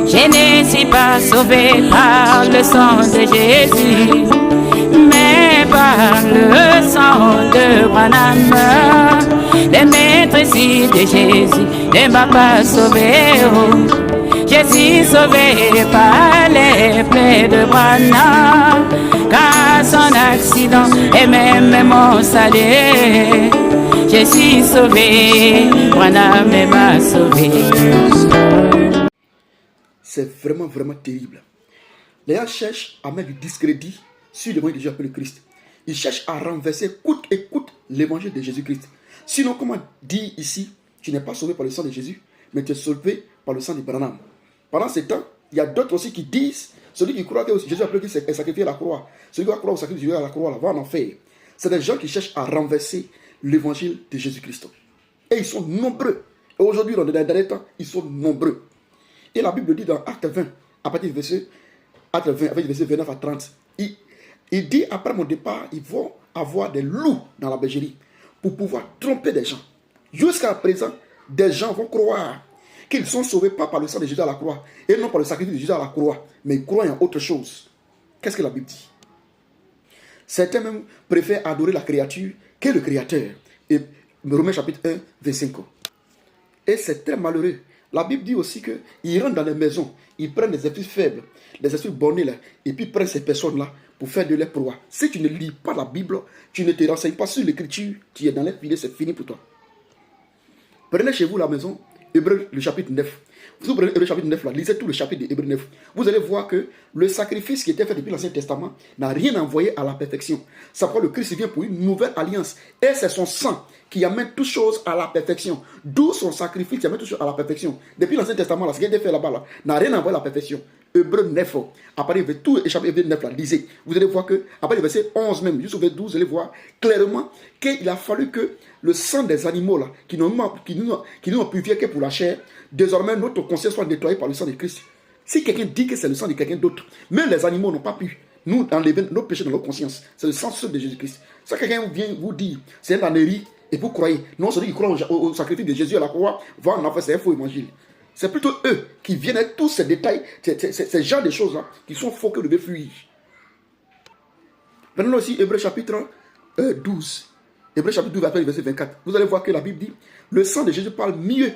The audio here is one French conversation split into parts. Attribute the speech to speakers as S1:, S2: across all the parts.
S1: Je ne suis pas sauvé par le sang de Jésus, mais par le sang de Branham. Le maître ici de Jésus ne m'a pas sauvé. Oh. Je suis sauvé par l'épée de Branham, car son accident est même mon salut. Je suis sauvé, Branham m'a sauvé.
S2: C'est vraiment terrible. Les gens cherchent à mettre du discrédit sur l'évangile de Jésus appelé Christ. Ils cherchent à renverser coûte et coûte l'évangile de Jésus-Christ. Sinon, comment dit ici, tu n'es pas sauvé par le sang de Jésus, mais tu es sauvé par le sang de Branham. Pendant ce temps, il y a d'autres aussi qui disent, celui qui croit que Jésus appelé Christ est sacrifié à la croix, celui qui va croire au sacrifice de Jésus à la croix, là, va en enfer. C'est des gens qui cherchent à renverser l'évangile de Jésus-Christ. Et ils sont nombreux. Et aujourd'hui, dans les derniers temps, ils sont nombreux. Et la Bible dit dans Acte 20, à partir du verset, Acte 20, avec verset 29 à 30, il dit, après mon départ, ils vont avoir des loups dans la bergerie pour pouvoir tromper des gens. Jusqu'à présent, des gens vont croire qu'ils sont sauvés pas par le sang de Jésus à la croix, et non par le sacrifice de Jésus à la croix, mais ils croient en autre chose. Qu'est-ce que la Bible dit? Certains même préfèrent adorer la créature que le Créateur. Et Romains chapitre 1, verset 5. Et c'est très malheureux. La Bible dit aussi qu'ils rentrent dans les maisons, ils prennent des esprits faibles, des esprits bornés là, et puis prennent ces personnes-là pour faire de leur proie. Si tu ne lis pas la Bible, tu ne te renseignes pas sur l'écriture, tu es dans les filets, c'est fini pour toi. Prenez chez vous la maison, Hébreux, le chapitre 9. Vous prenez le chapitre 9 là, lisez tout le chapitre de Hébreux 9. Vous allez voir que le sacrifice qui était fait depuis l'Ancien Testament n'a rien envoyé à la perfection. Ça prend le Christ vient pour une nouvelle alliance. Et c'est son sang qui amène toutes choses à la perfection. D'où son sacrifice qui amène toutes choses à la perfection. Depuis l'Ancien Testament, là, ce qui a été fait là-bas, là, n'a rien envoyé à la perfection. Hébreux 9, après tout le chapitre 9 là, lisez. Vous allez voir que, après le verset 11 même, jusqu'au verset 12, vous allez voir clairement qu'il a fallu que le sang des animaux là, qui nous ont purifié que pour la chair, désormais notre conscience soit nettoyée par le sang de Christ. Si quelqu'un dit que c'est le sang de quelqu'un d'autre, même les animaux n'ont pas pu nous enlever nos péchés dans notre conscience. C'est le sang seul de Jésus-Christ. Si quelqu'un vient vous dire, c'est un ânerie, et vous croyez, non, celui qui croit au sacrifice de Jésus à la croix va en enfer, c'est un faux évangile. C'est plutôt eux qui viennent avec tous ces détails, ces genres de choses-là, qui sont faux que vous devez fuir. Maintenant aussi, Hébreux chapitre 12. Hébreux chapitre 12, verset 24. Vous allez voir que la Bible dit, le sang de Jésus parle mieux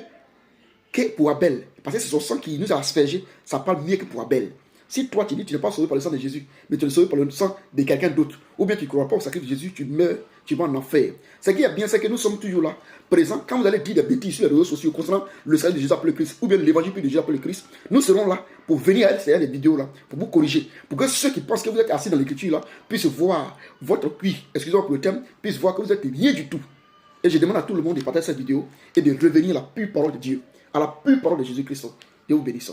S2: que pour Abel. Parce que c'est son sang qui nous a aspergé, ça parle mieux que pour Abel. Si toi tu dis que tu n'es pas sauvé par le sang de Jésus, mais tu es sauvé par le sang de quelqu'un d'autre, ou bien tu ne crois pas au sacrifice de Jésus, tu meurs, tu vas en enfer. Ce qui est bien, c'est que nous sommes toujours là, présents. Quand vous allez dire des bêtises sur les réseaux sociaux concernant le salut de Jésus appelé Christ, ou bien l'évangile de Jésus appelé Christ, nous serons là pour venir à ces vidéos là, pour vous corriger, pour que ceux qui pensent que vous êtes assis dans l'écriture là, puissent voir votre cuit, excusez-moi pour le terme, puissent voir que vous êtes rien du tout. Et je demande à tout le monde de partager cette vidéo et de revenir à la pure parole de Dieu, à la pure parole de Jésus-Christ. Dieu vous bénisse.